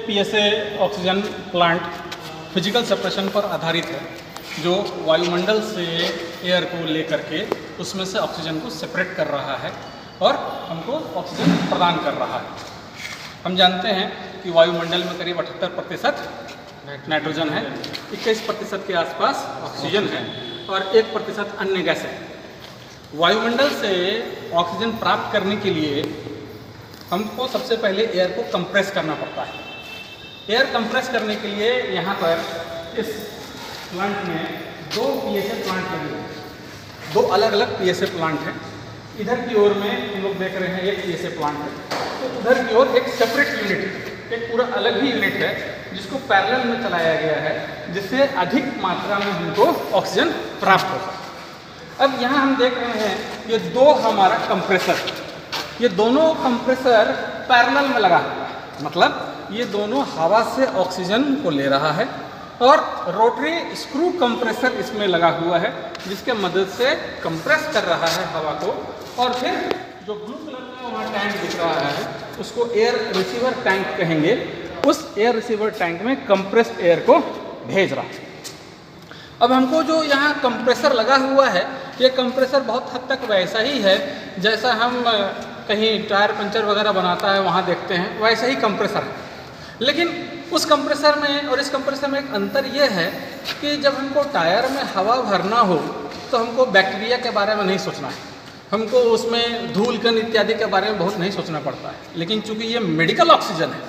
PSA oxygen plant physical separation पर आधारित है, जो वायुमंडल से एयर को लेकर के उसमें से ऑक्सीजन को सेपरेट कर रहा है और हमको ऑक्सीजन प्रदान कर रहा है। हम जानते हैं कि वायुमंडल में करीब 78% नाइट्रोजन है, 21% के आसपास ऑक्सीजन है और 1% अन्य गैस है। वायुमंडल से ऑक्सीजन प्राप्त करने के लिए हमको सबसे पहले एयर को कंप्रेस करना पड़ता है। एयर कंप्रेस करने के लिए यहाँ पर इस प्लांट में 2 पीएसए प्लांट लगे हैं, 2 अलग अलग पीएसए प्लांट हैं। इधर की ओर में हम लोग देख रहे हैं एक पीएसए प्लांट है, तो उधर की ओर एक सेपरेट यूनिट है, एक पूरा अलग ही यूनिट है जिसको पैरेलल में चलाया गया है, जिससे अधिक मात्रा में हमको ऑक्सीजन प्राप्त हो सके। अब यहाँ हम देख रहे हैं ये 2 हमारा कंप्रेसर, ये दोनों कंप्रेसर पैरेलल में लगा हुआ है, मतलब ये दोनों हवा से ऑक्सीजन को ले रहा है और रोटरी स्क्रू कंप्रेसर इसमें लगा हुआ है, जिसके मदद से कंप्रेस कर रहा है हवा को। और फिर जो ब्लू कलर में वहाँ टैंक दिख रहा है उसको एयर रिसीवर टैंक कहेंगे, उस एयर रिसीवर टैंक में कंप्रेस्ड एयर को भेज रहा है। अब हमको जो यहाँ कंप्रेसर लगा हुआ है, ये कंप्रेसर बहुत हद तक वैसा ही है जैसा हम कहीं टायर पंचर वगैरह बनाता है वहाँ देखते हैं, वैसा ही कंप्रेसर है। लेकिन उस कंप्रेसर में और इस कंप्रेसर में एक अंतर ये है कि जब हमको टायर में हवा भरना हो तो हमको बैक्टीरिया के बारे में नहीं सोचना है, हमको उसमें धूल कण इत्यादि के बारे में बहुत नहीं सोचना पड़ता है। लेकिन चूंकि ये मेडिकल ऑक्सीजन है,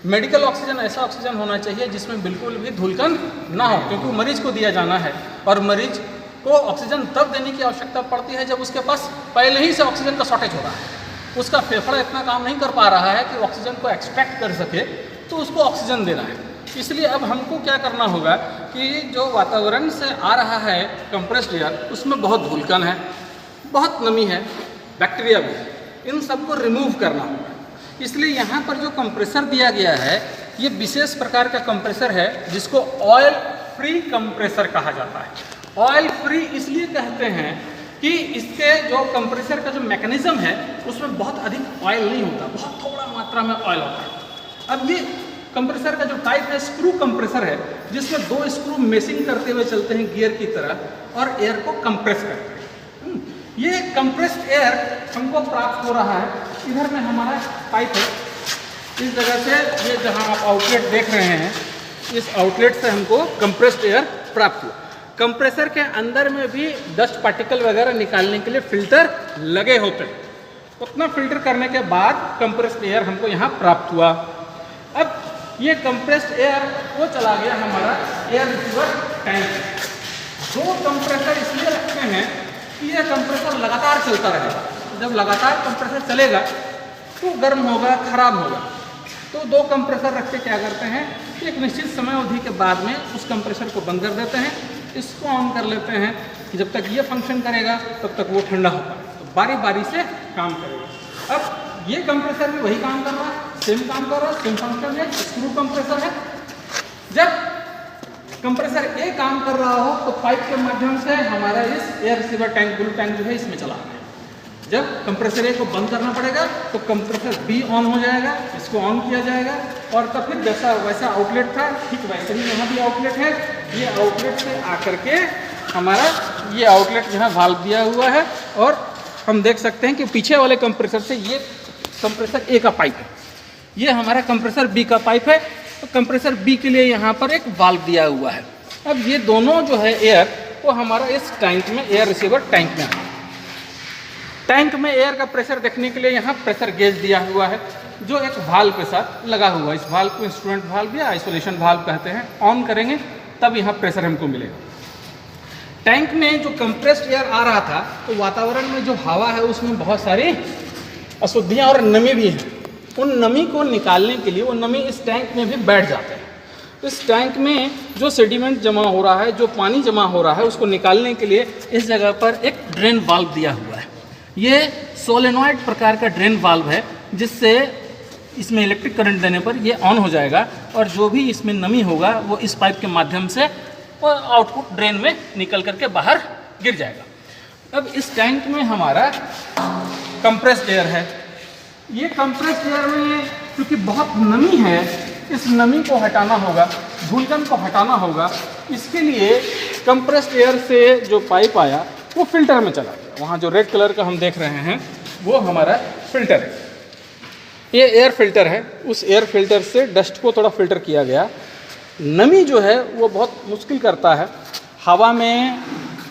मेडिकल ऑक्सीजन ऐसा ऑक्सीजन होना चाहिए जिसमें बिल्कुल भी धूलकण ना हो, क्योंकि मरीज को दिया जाना है और मरीज को ऑक्सीजन तब देने की आवश्यकता पड़ती है जब उसके पास पहले ही से ऑक्सीजन का शॉर्टेज हो रहा है, उसका फेफड़ा इतना काम नहीं कर पा रहा है कि ऑक्सीजन को एक्सट्रैक्ट कर सके, तो उसको ऑक्सीजन देना है। इसलिए अब हमको क्या करना होगा कि जो वातावरण से आ रहा है कंप्रेस्ड एयर, उसमें बहुत धूलकण है, बहुत नमी है, बैक्टीरिया भी है, इन सबको रिमूव करना होगा। इसलिए यहाँ पर जो कंप्रेसर दिया गया है, ये विशेष प्रकार का कंप्रेसर है जिसको ऑयल फ्री कंप्रेसर कहा जाता है। ऑयल फ्री इसलिए कहते हैं कि इसके जो कंप्रेसर का जो मैकेनिज्म है उसमें बहुत अधिक ऑयल नहीं होता, बहुत थोड़ा मात्रा में ऑयल होता है। अब ये कंप्रेसर का जो टाइप है स्क्रू कंप्रेसर है, जिसमें 2 स्क्रू मेसिंग करते हुए चलते हैं गियर की तरह और एयर को कंप्रेस करते हैं। ये कंप्रेस्ड एयर हमको प्राप्त हो रहा है। इधर में हमारा पाइप है, इस जगह से ये जहाँ आप आउटलेट देख रहे हैं, इस आउटलेट से हमको कंप्रेस्ड एयर प्राप्त हुआ। कंप्रेसर के अंदर में भी डस्ट पार्टिकल वगैरह निकालने के लिए फिल्टर लगे होते हैं, उतना फिल्टर करने के बाद कंप्रेस्ड एयर हमको यहाँ प्राप्त हुआ। अब ये कंप्रेस्ड एयर वो चला गया हमारा एयर रिसीवर टैंक। 2 कंप्रेसर इसलिए रखते हैं कि ये कंप्रेसर लगातार चलता रहेगा। जब लगातार कंप्रेसर चलेगा तो गर्म होगा, खराब होगा, तो 2 कंप्रेसर रख के क्या करते हैं, एक निश्चित समय अवधि के बाद में उस कंप्रेसर को बंद कर देते हैं, इसको ऑन कर लेते हैं। जब तक ये फंक्शन करेगा तब तक वो ठंडा होगा, तो बारी बारी से काम करेगा। अब ये कंप्रेसर भी वही काम कर रहा है, सेम काम कर रहा है, सेम फंक्शन है, स्क्रू कंप्रेसर है। जब कंप्रेसर ए काम कर रहा हो तो पाइप के माध्यम से हमारा इस air receiver tank, blue tank जो है इसमें चला रहा है। जब कंप्रेसर ए को बंद करना पड़ेगा तो कंप्रेसर बी ऑन हो जाएगा, इसको ऑन किया जाएगा और तब फिर जैसा वैसा आउटलेट था ठीक वैसे ही यहाँ भी आउटलेट है। ये आउटलेट से आकर के हमारा ये आउटलेट यहाँ वाल्व दिया हुआ है और हम देख सकते हैं कि पीछे वाले कंप्रेसर से ये कंप्रेसर ए का पाइप है, ये हमारा कंप्रेसर बी का पाइप है। तो कंप्रेसर बी के लिए यहाँ पर एक वाल्व दिया हुआ है। अब ये दोनों जो है एयर वो हमारा इस टैंक में, एयर रिसीवर टैंक में है। टैंक में एयर का प्रेशर देखने के लिए यहाँ प्रेशर गेज दिया हुआ है, जो एक वाल्व के साथ लगा हुआ है। इस वाल्व को इंस्ट्रूमेंट वाल्व या आइसोलेशन वाल्व कहते हैं। ऑन करेंगे तब यहाँ प्रेशर हमको मिलेगा। टैंक में जो कंप्रेस्ड एयर आ रहा था तो वातावरण में जो हवा है उसमें बहुत सारी अशुद्धियाँ और नमी भी है। उन नमी को निकालने के लिए वो नमी इस टैंक में भी बैठ जाते हैं। इस टैंक में जो सेडिमेंट जमा हो रहा है, जो पानी जमा हो रहा है, उसको निकालने के लिए इस जगह पर एक ड्रेन वाल्व दिया हुआ है। ये सोलेनॉइड प्रकार का ड्रेन वाल्व है, जिससे इसमें इलेक्ट्रिक करंट देने पर ये ऑन हो जाएगा और जो भी इसमें नमी होगा वो इस पाइप के माध्यम से वो आउटपुट ड्रेन में निकल करके बाहर गिर जाएगा। अब इस टैंक में हमारा कंप्रेस्ड एयर है। ये कंप्रेस्ड एयर में क्योंकि बहुत नमी है इस नमी को हटाना होगा, धूलकण को हटाना होगा। इसके लिए कंप्रेस्ड एयर से जो पाइप आया वो फिल्टर में चला गया। वहाँ जो रेड कलर का हम देख रहे हैं वो हमारा फिल्टर है, ये एयर फिल्टर है। उस एयर फिल्टर से डस्ट को थोड़ा फिल्टर किया गया। नमी जो है वो बहुत मुश्किल करता है। हवा में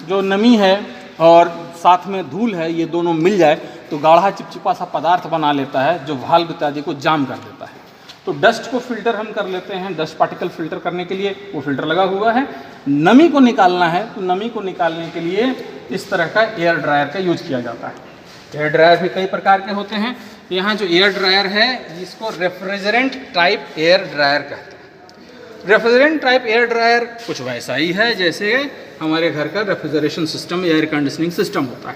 जो नमी है और साथ में धूल है, ये दोनों मिल जाए तो गाढ़ा चिपचिपा सा पदार्थ बना लेता है जो वाल्व इत्यादि को जाम कर देता है। तो डस्ट को फिल्टर हम कर लेते हैं। डस्ट पार्टिकल फिल्टर करने के लिए वो फिल्टर लगा हुआ है। नमी को निकालना है तो नमी को निकालने के लिए इस तरह का एयर ड्रायर का यूज किया जाता है। एयर ड्रायर भी कई प्रकार के होते हैं। यहाँ जो एयर ड्रायर है इसको रेफ्रिजरेंट टाइप एयर ड्रायर कहते हैं। रेफ्रिजरेंट टाइप एयर ड्रायर कुछ वैसा ही है जैसे हमारे घर का refrigeration system, air conditioning system होता है,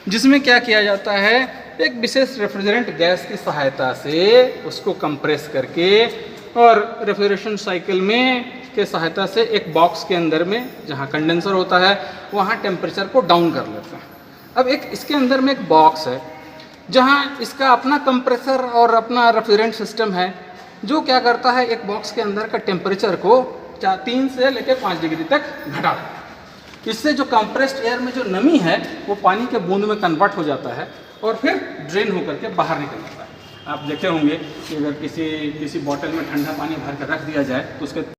जिसमें क्या किया जाता है, एक विशेष रेफ्रिजरेंट गैस की सहायता से उसको कंप्रेस करके और रेफ्रिजरेशन साइकिल में के सहायता से एक बॉक्स के अंदर में जहाँ कंडेंसर होता है वहाँ टेम्परेचर को डाउन कर लेते हैं। अब एक इसके अंदर में एक बॉक्स है जहाँ इसका अपना कंप्रेसर और अपना रेफ्रिजरेंट सिस्टम है, जो क्या करता है एक बॉक्स के अंदर का टेम्परेचर को 3 से लेकर 5 डिग्री तक घटा देता है। इससे जो कंप्रेस्ड एयर में जो नमी है वो पानी के बूंद में कन्वर्ट हो जाता है और फिर ड्रेन होकर के बाहर निकल जाता है। आप देखे होंगे कि अगर किसी बॉटल में ठंडा पानी भर कर रख दिया जाए तो उसके